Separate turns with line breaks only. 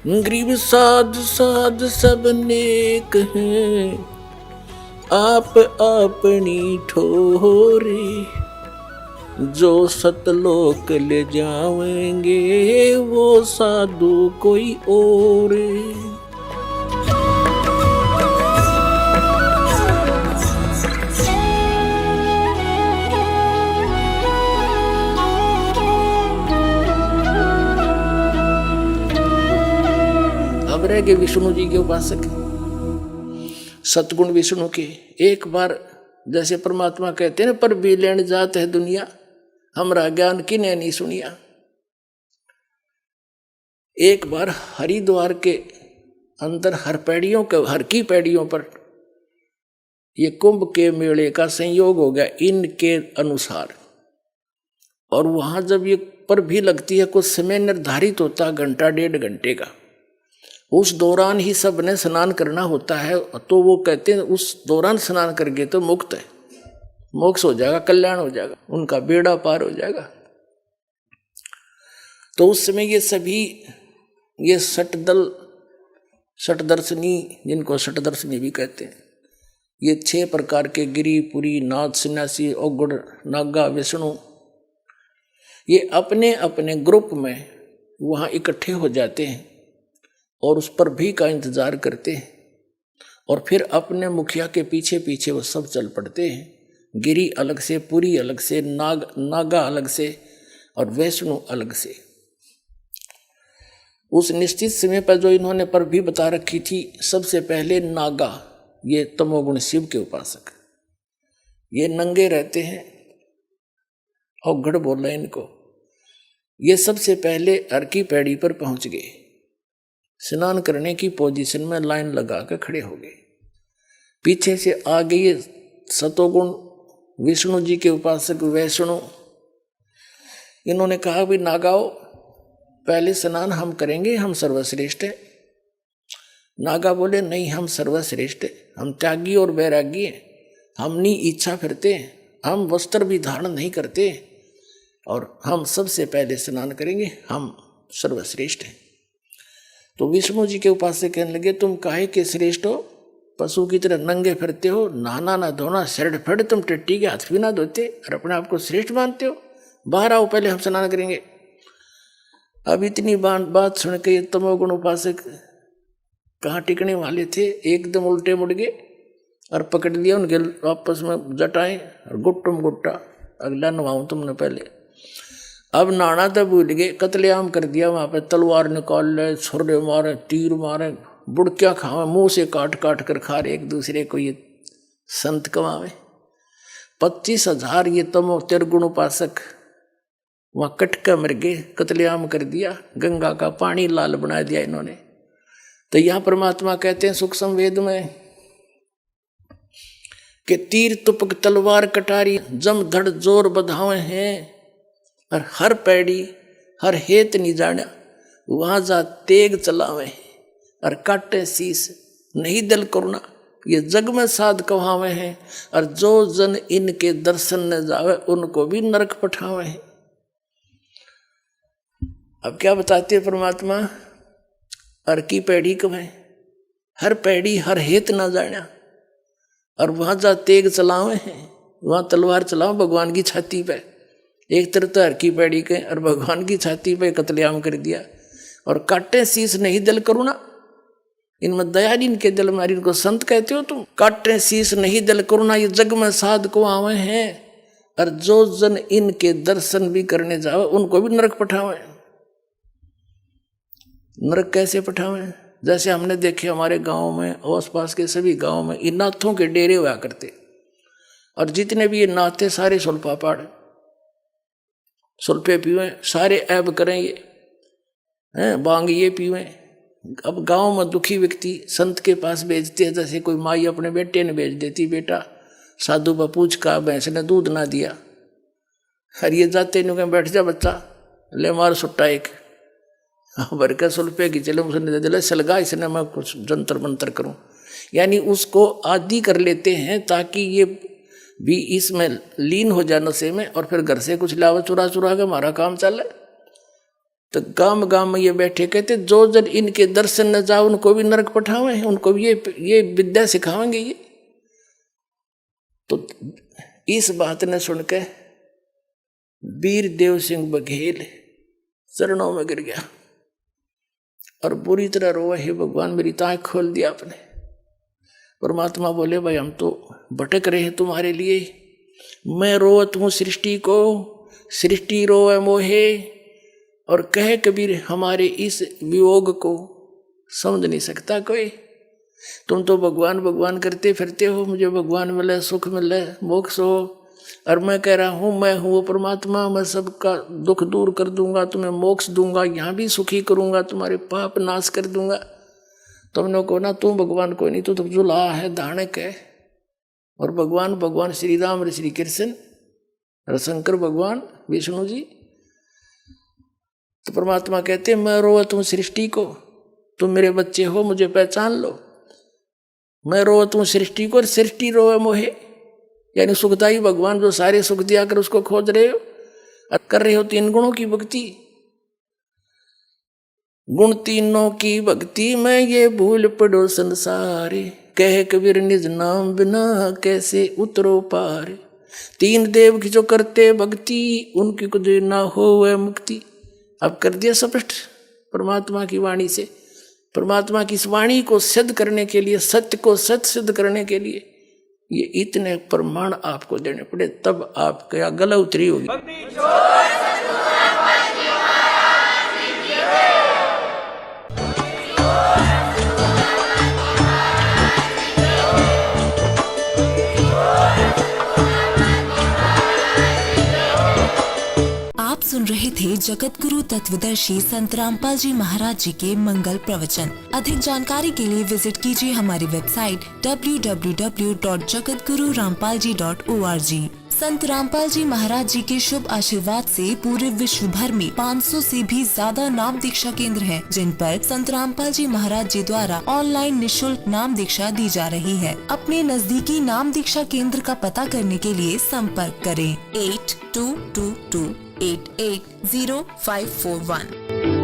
गरीब साध साध सब नेक हैं, आप अपनी ठोरे। जो सतलोक ले जाएंगे वो साधु कोई और। अब रह गए विष्णु जी के उपासक, सतगुण विष्णु के। एक बार जैसे परमात्मा कहते हैं पर भी लेन जात है दुनिया, हमरा ज्ञान किने नहीं सुनिया। एक बार हरिद्वार के अंदर हर की पैड़ियों पर ये कुंभ के मेले का संयोग हो गया इनके अनुसार। और वहां जब ये पर भी लगती है, कुछ समय निर्धारित होता, घंटा 1.5 घंटे का, उस दौरान ही सब ने स्नान करना होता है। तो वो कहते हैं उस दौरान स्नान करके तो मुक्त है, मोक्ष हो जाएगा, कल्याण हो जाएगा, उनका बेड़ा पार हो जाएगा। तो उस समय ये सभी ये षटदर्शनी, जिनको षटदर्शनी भी कहते हैं, ये 6 प्रकार के गिरी पुरी नाथ सन्यासी औगुड़ नागा विष्णु, ये अपने अपने ग्रुप में वहाँ इकट्ठे हो जाते हैं और उस पर भी का इंतजार करते हैं। और फिर अपने मुखिया के पीछे पीछे वो सब चल पड़ते हैं। गिरी अलग से, पुरी अलग से, नागा अलग से और वैष्णु अलग से। उस निश्चित समय पर जो इन्होंने पर भी बता रखी थी, सबसे पहले नागा, ये तमोगुण शिव के उपासक, ये नंगे रहते हैं, औगड़ बोला इनको। ये सबसे पहले हर की पैड़ी पर पहुंच गए, स्नान करने की पोजीशन में लाइन लगा कर खड़े हो गए। पीछे से आ गए सतोगुण विष्णु जी के उपासक वैष्णु। इन्होंने कहा भी नागाओ, पहले स्नान हम करेंगे, हम सर्वश्रेष्ठ है। नागा बोले नहीं, हम सर्वश्रेष्ठ है, हम त्यागी और वैरागी हैं, हम नहीं इच्छा फिरते, हम वस्त्र भी धारण नहीं करते और हम सबसे पहले स्नान करेंगे, हम सर्वश्रेष्ठ हैं। तो विष्णु जी के उपासक कहने लगे तुम काहे के श्रेष्ठ हो, पशु की तरह नंगे फिरते हो, नहाना ना धोना, शर्ट फट, तुम टट्टी के हाथ भी ना धोते और अपने आप को श्रेष्ठ मानते हो, बाहर आओ पहले हम स्नान करेंगे। अब इतनी बात सुन के ये तमोगुण उपासक कहाँ टिकने वाले थे, एकदम उल्टे मुड़ गए और पकड़ लिया उनके आपस में जटाएं और गुट्टुम गुट्टा, अगला नवाऊं तुमने पहले। अब नाना तो भूल गए, कत्लेआम कर दिया वहां पे, तलवार निकाल ले, छुरे मारे, तीर मारे, बुड़कियां खावे, मुंह से काट काट कर खा रहे एक दूसरे को, ये संत कमावे। 25,000 ये तमो तिरगुण उपासक वहां कटका मर गए, कत्लेआम कर दिया, गंगा का पानी लाल बना दिया इन्होंने। तो यहां परमात्मा कहते हैं सूक्ष्म वेद में कि तीर तुपक तलवार कटारी जम धड़ जोर बधावे हैं, और हर पैड़ी हर हेत नहीं जाना, वहां जा तेग चलावे और काटे शीस नहीं दल करुणा, ये जग में साध कहावे हैं, और जो जन इनके दर्शन न जावे उनको भी नरक पठावे हैं। अब क्या बताते हैं परमात्मा, हर की पैड़ी कब है, हर पैड़ी हर हेत ना जाना, और वहां जा तेग चलावे हैं, वहां तलवार चलाओ भगवान की छाती पे। एक तरफ तो हर की पैड़ी के और भगवान की छाती पे कत्लेआम कर दिया, और काटे शीस नहीं दल करुणा, इनमें दया नहीं इनके दिल में, इनको संत कहते हो तुम। काटे शीस नहीं दल करुणा, ये जग में साध को आवे हैं, और जो जन इनके दर्शन भी करने जावे उनको भी नरक पठावे। नरक कैसे पठावे, जैसे हमने देखे हमारे गांव में, आस पास के सभी गांव में इन नाथों के डेरे हुआ करते, और जितने भी ये नाथ थे सारे सुल्फा पाड़, सुल्फे पीवे, सारे ऐब करें ये हैं, बांग ये पीवे। अब गांव में दुखी व्यक्ति संत के पास भेजते हैं, जैसे कोई माई अपने बेटे ने भेज देती, बेटा साधु बपूछ का भैंस ने दूध ना दिया, हर ये जाते नु बैठ जा बच्चा, ले मार सुट्टा एक भर के सुल्फे की, चले उसने दे दिला, सलगा इसने मैं कुछ जंतर मंतर करूं, यानी उसको आदि कर लेते हैं ताकि ये भी इसमें लीन हो जाए नशे में, और फिर घर से कुछ लावा चुरा चुरा के हमारा काम चले। तो गांव गांव में ये बैठे कहते जो जन इनके दर्शन न जाओ उनको भी नरक पठावे, उनको भी ये विद्या सिखाएंगे ये। तो इस बात ने सुनकर वीर देव सिंह बघेल चरणों में गिर गया और बुरी तरह रोआ, हे भगवान मेरी आँख खोल दिया आपने। परमात्मा बोले भाई हम तो भटक रहे हैं तुम्हारे लिए, मैं रोवत हूँ सृष्टि को, सृष्टि रोए मोहे। और कहे कबीर हमारे इस वियोग को समझ नहीं सकता कोई। तुम तो भगवान भगवान करते फिरते हो, मुझे भगवान मिले, सुख मिले, मोक्ष हो, और मैं कह रहा हूँ मैं हूँ वो परमात्मा, मैं सबका दुख दूर कर दूंगा, तुम्हें मोक्ष दूंगा, यहाँ भी सुखी करूंगा, तुम्हारे पाप नाश कर दूंगा। तुमने को ना तू भगवान कोई नहीं, तू तो जुला है, दानक है। और भगवान भगवान श्री राम और श्री कृष्ण और शंकर भगवान विष्णु जी। तो परमात्मा कहते मैं रोवत हूँ सृष्टि को, तुम मेरे बच्चे हो, मुझे पहचान लो। मैं रोवत हूँ सृष्टि को और सृष्टि रोए मोहे, यानी सुखदाई भगवान जो सारे सुख दिया कर उसको खोज रहे हो और कर रहे हो तीन गुणों की भक्ति। गुण तीनों की भक्ति में ये भूल पड़ो संसारे, कहे कबीर निज नाम बिना कैसे उतरो पार। तीन देव की जो करते भक्ति उनकी कुछ ना हो वह मुक्ति। अब कर दिया स्पष्ट परमात्मा की वाणी से। परमात्मा की इस वाणी को सिद्ध करने के लिए, सत्य को सत्य सिद्ध करने के लिए ये इतने प्रमाण आपको देने पड़े, तब आपका गला उतरी होगी।
आप सुन रहे थे जगत गुरु तत्वदर्शी संत रामपाल जी महाराज जी के मंगल प्रवचन। अधिक जानकारी के लिए विजिट कीजिए हमारी वेबसाइट www.jagatgururampalji.org। संत रामपाल जी महाराज जी के शुभ आशीर्वाद से पूरे विश्व भर में 500 से भी ज्यादा नाम दीक्षा केंद्र हैं, जिन पर संत रामपाल जी महाराज जी द्वारा ऑनलाइन निशुल्क नाम दीक्षा दी जा रही है। अपने नजदीकी नाम दीक्षा केंद्र का पता करने के लिए संपर्क करें 8222880541।